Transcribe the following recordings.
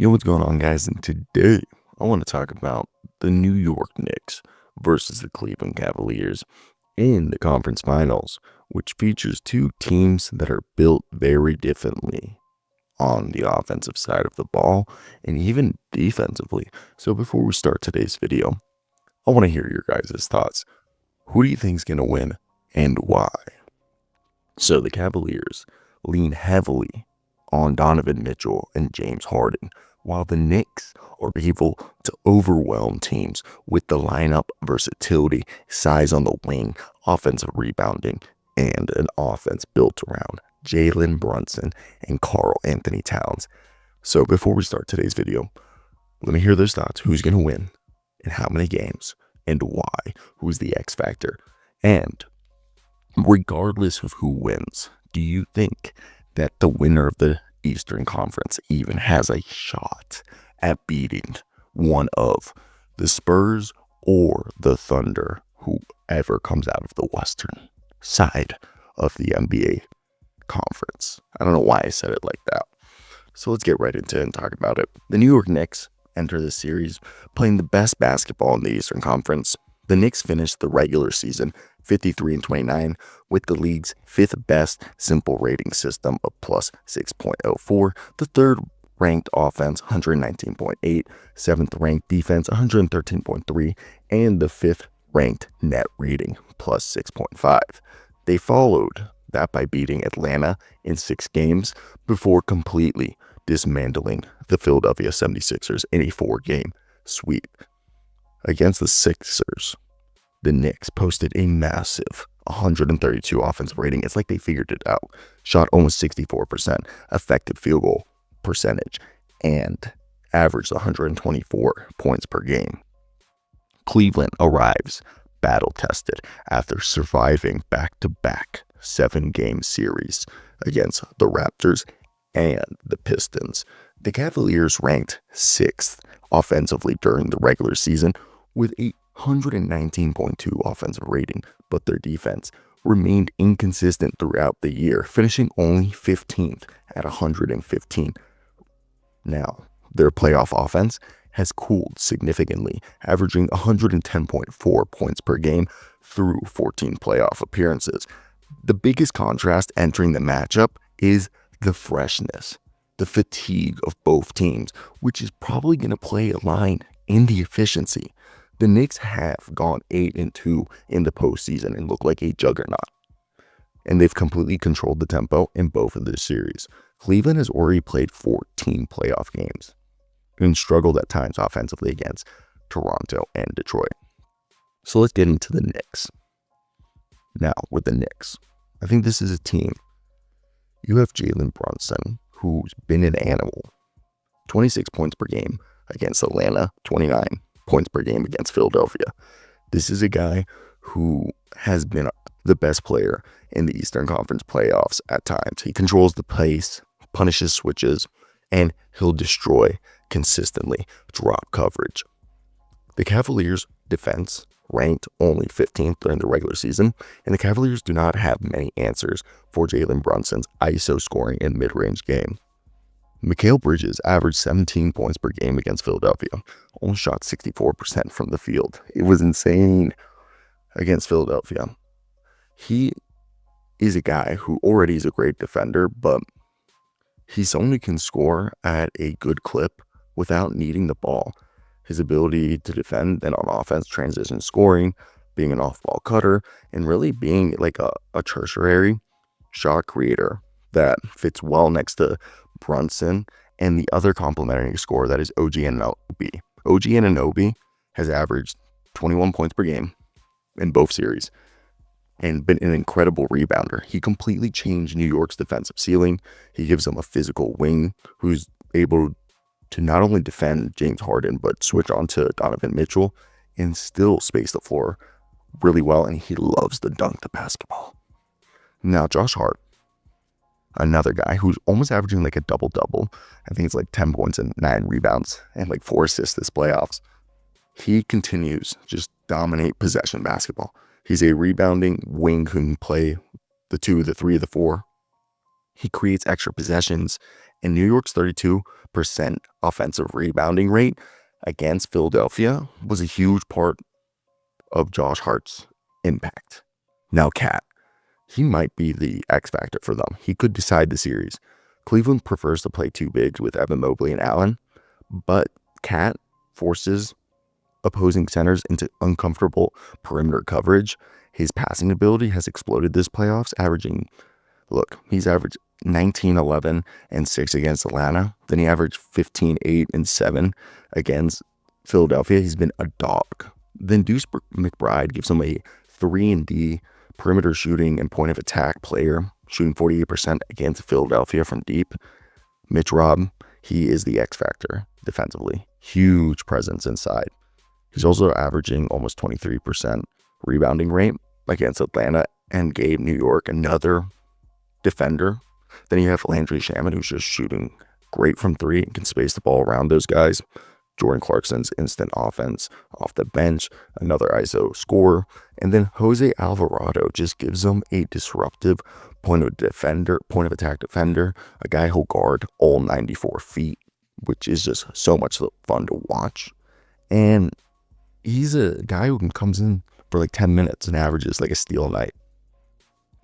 Yo, what's going on, guys? And today I want to talk about the New York Knicks versus the Cleveland Cavaliers in the conference finals, which features two teams that are built very differently on the offensive side of the ball and even defensively. So before we start today's video, I want to hear your guys' thoughts. Who do you think is going to win and why? So the Cavaliers lean heavily on Donovan Mitchell and James Harden, while the Knicks are able to overwhelm teams with the lineup versatility, size on the wing, offensive rebounding, and an offense built around Jalen Brunson and Karl-Anthony Towns. So before we start today's video, let me hear those thoughts. Who's going to win and how many games and why? Who's the X-Factor? And regardless of who wins, do you think that the winner of the Eastern Conference even has a shot at beating one of the Spurs or the Thunder, whoever comes out of the Western side of the NBA Conference? I don't know why I said it like that. So let's get right into it and talk about it. The New York Knicks enter the series playing the best basketball in the Eastern Conference. The Knicks finished the regular season 53-29 with the league's fifth best simple rating system of plus 6.04, the third ranked offense 119.8, seventh ranked defense 113.3, and the fifth ranked net rating plus 6.5. They followed that by beating Atlanta in 6 games before completely dismantling the Philadelphia 76ers in a 4-game sweep. Against the Sixers, the Knicks posted a massive 132 offensive rating. It's like they figured it out. Shot almost 64% effective field goal percentage and averaged 124 points per game. Cleveland arrives battle-tested after surviving back-to-back 7-game series against the Raptors and the Pistons. The Cavaliers ranked 6th offensively during the regular season with a 119.2 offensive rating, but their defense remained inconsistent throughout the year, finishing only 15th at 115. Now, their playoff offense has cooled significantly, averaging 110.4 points per game through 14 playoff appearances. The biggest contrast entering the matchup is the freshness, the fatigue of both teams, which is probably going to play a line in the efficiency. The Knicks have gone 8-2 in the postseason and look like a juggernaut, and they've completely controlled the tempo in both of this series. Cleveland has already played 14 playoff games and struggled at times offensively against Toronto and Detroit. So let's get into the Knicks. Now, with the Knicks, I think this is a team. You have Jalen Brunson, who's been an animal. 26 points per game against Atlanta, 29 points per game against Philadelphia. This is a guy who has been the best player in the Eastern Conference playoffs at times. He controls the pace, punishes switches, and he'll destroy consistently drop coverage. The Cavaliers' defense ranked only 15th during the regular season, and the Cavaliers do not have many answers for Jalen Brunson's ISO scoring and mid-range game. Mikal Bridges averaged 17 points per game against Philadelphia, only shot 64% from the field. It was insane against Philadelphia. He is a guy who already is a great defender, but he's someone who can score at a good clip without needing the ball. His ability to defend and on offense, transition scoring, being an off-ball cutter, and really being like a tertiary shot creator that fits well next to Brunson and the other complementary scorer that is OG Anunoby. OG Anunoby has averaged 21 points per game in both series and been an incredible rebounder. He completely changed New York's defensive ceiling. He gives them a physical wing who's able to not only defend James Harden, but switch on to Donovan Mitchell and still space the floor really well, and he loves to dunk the basketball. Now, Josh Hart, another guy who's almost averaging like a double-double. I think it's like 10 points and 9 rebounds and like 4 assists this playoffs. He continues just dominate possession basketball. He's a rebounding wing who can play the 2, the 3, the 4. He creates extra possessions, and New York's 32 28% offensive rebounding rate against Philadelphia was a huge part of Josh Hart's impact. Now, Cat, he might be the X-Factor for them. He could decide the series. Cleveland prefers to play two bigs with Evan Mobley and Allen, but Cat forces opposing centers into uncomfortable perimeter coverage. His passing ability has exploded this playoffs, he's averaged 19, 11, and 6 against Atlanta. Then he averaged 15, 8, and 7 against Philadelphia. He's been a dog. Then Deuce McBride gives him a 3-and-D perimeter shooting and point of attack player, shooting 48% against Philadelphia from deep. Mitch Robb, he is the X factor defensively. Huge presence inside. He's also averaging almost 23% rebounding rate against Atlanta and gave New York another defender. Then you have Landry Shamet, who's just shooting great from three and can space the ball around those guys. Jordan Clarkson's instant offense off the bench, another ISO scorer. And then Jose Alvarado just gives them a disruptive point of attack defender, a guy who'll guard all 94 feet, which is just so much fun to watch. And he's a guy who comes in for like 10 minutes and averages like a steal a night.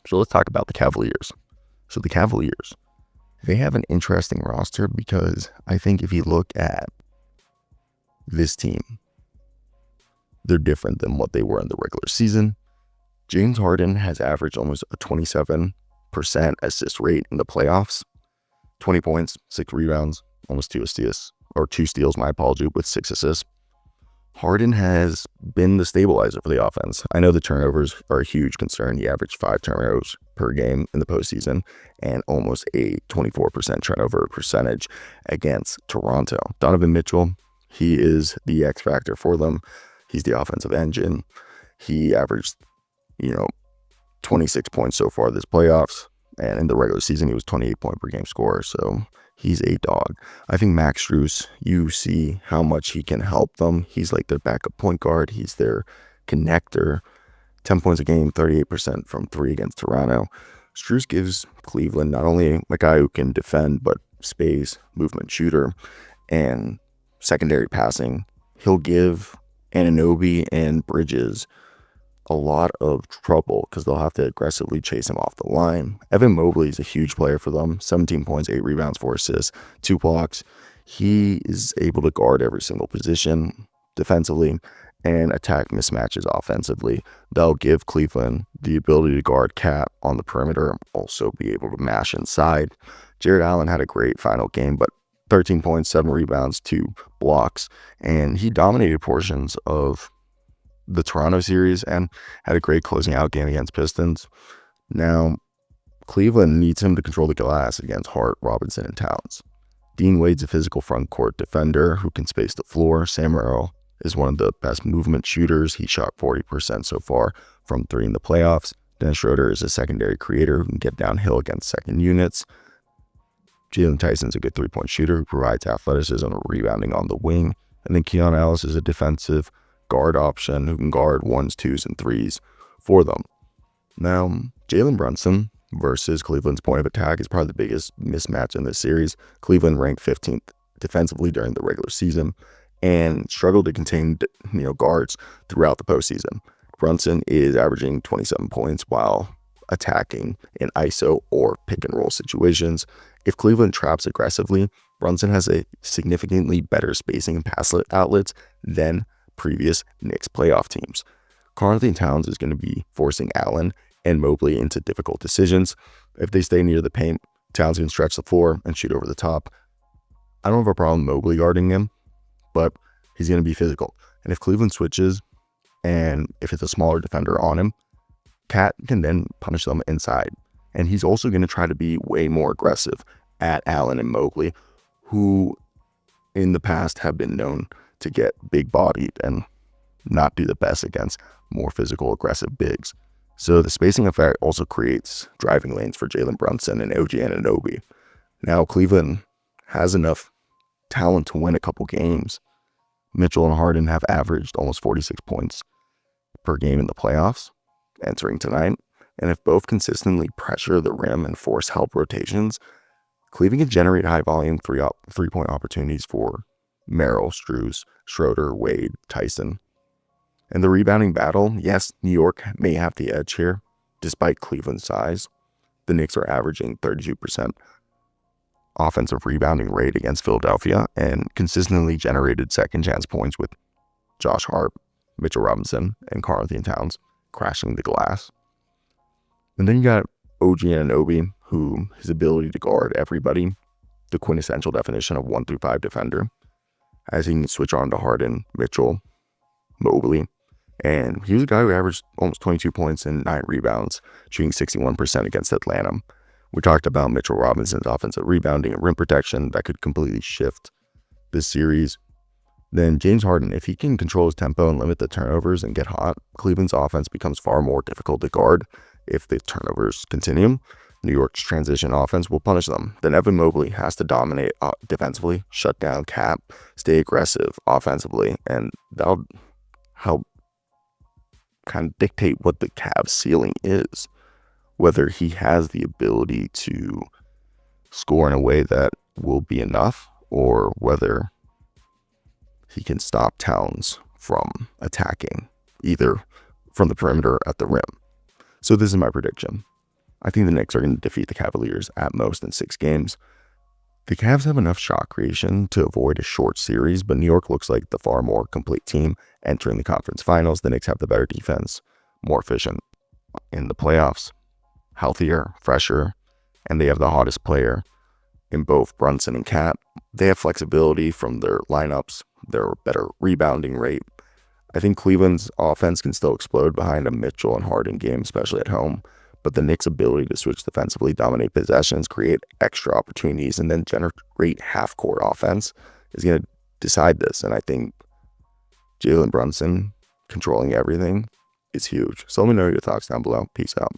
So let's talk about the Cavaliers. So the Cavaliers, they have an interesting roster because I think if you look at this team, they're different than what they were in the regular season. James Harden has averaged almost a 27% assist rate in the playoffs. 20 points, 6 rebounds, almost 2 steals, with 6 assists. Harden has been the stabilizer for the offense. I know the turnovers are a huge concern. He averaged 5 turnovers per game in the postseason and almost a 24% turnover percentage against Toronto. Donovan Mitchell, he is the X factor for them. He's the offensive engine. He averaged, 26 points so far this playoffs. And in the regular season, he was 28 point per game scorer. So he's a dog. I think Max Strus, you see how much he can help them. He's like their backup point guard. He's their connector. 10 points a game, 38% from 3 against Toronto. Strus gives Cleveland not only a guy who can defend, but space, movement shooter, and secondary passing. He'll give Anunoby and Bridges a lot of trouble because they'll have to aggressively chase him off the line. Evan Mobley is a huge player for them. 17 points, 8 rebounds, 4 assists, 2 blocks. He is able to guard every single position defensively and attack mismatches offensively. They'll give Cleveland the ability to guard Cat on the perimeter and also be able to mash inside. Jarrett Allen had a great final game, but 13 points, 7 rebounds, 2 blocks, and he dominated portions of the Toronto series and had a great closing out game against Pistons. Now, Cleveland needs him to control the glass against Hart, Robinson, and Towns. Dean Wade's a physical front court defender who can space the floor. Sam Merrill is one of the best movement shooters. He shot 40% so far from 3 in the playoffs. Dennis Schroeder is a secondary creator who can get downhill against second units. Jalen Tyson's a good 3-point shooter who provides athleticism and rebounding on the wing. And then Keon Ellis is a defensive guard option who can guard 1s, 2s, and 3s for them. Now, Jalen Brunson versus Cleveland's point of attack is probably the biggest mismatch in this series. Cleveland ranked 15th defensively during the regular season and struggled to contain guards throughout the postseason. Brunson is averaging 27 points while attacking in ISO or pick and roll situations. If Cleveland traps aggressively, Brunson has a significantly better spacing and pass outlets than previous Knicks playoff teams. Karl-Anthony Towns is going to be forcing Allen and Mobley into difficult decisions. If they stay near the paint, Towns can stretch the floor and shoot over the top. I don't have a problem Mobley guarding him, but he's going to be physical. And if Cleveland switches and if it's a smaller defender on him, Cat can then punish them inside. And he's also going to try to be way more aggressive at Allen and Mobley, who in the past have been known to get big bodied and not do the best against more physical, aggressive bigs. So the spacing effect also creates driving lanes for Jalen Brunson and OG Anunoby. Now Cleveland has enough talent to win a couple games. Mitchell and Harden have averaged almost 46 points per game in the playoffs entering tonight. And if both consistently pressure the rim and force help rotations, Cleveland can generate high volume three-point opportunities for Merrill, Strus, Schroeder, Wade, Tyson. And the rebounding battle, yes, New York may have the edge here. Despite Cleveland's size, the Knicks are averaging 32% offensive rebounding rate against Philadelphia and consistently generated second chance points with Josh Hart, Mitchell Robinson, and Karl-Anthony Towns crashing the glass. And then you got OG Anunoby, who his ability to guard everybody, the quintessential definition of 1 through 5 defender, as he can switch on to Harden, Mitchell, Mobley. And he was a guy who averaged almost 22 points and 9 rebounds, shooting 61% against Atlanta. We talked about Mitchell Robinson's offensive rebounding and rim protection that could completely shift this series. Then James Harden, if he can control his tempo and limit the turnovers and get hot, Cleveland's offense becomes far more difficult to guard. If the turnovers continue, New York's transition offense will punish them. Then Evan Mobley has to dominate defensively, shut down Cap, stay aggressive offensively, and that'll help kind of dictate what the Cavs' ceiling is. Whether he has the ability to score in a way that will be enough, or whether he can stop Towns from attacking, either from the perimeter or at the rim. So this is my prediction. I think the Knicks are going to defeat the Cavaliers at most in 6 games. The Cavs have enough shot creation to avoid a short series, but New York looks like the far more complete team entering the conference finals. The Knicks have the better defense, more efficient in the playoffs, healthier, fresher, and they have the hottest player in both Brunson and Cat. They have flexibility from their lineups, their better rebounding rate. I think Cleveland's offense can still explode behind a Mitchell and Harden game, especially at home. But the Knicks' ability to switch defensively, dominate possessions, create extra opportunities, and then generate half-court offense is going to decide this. And I think Jalen Brunson controlling everything is huge. So let me know your thoughts down below. Peace out.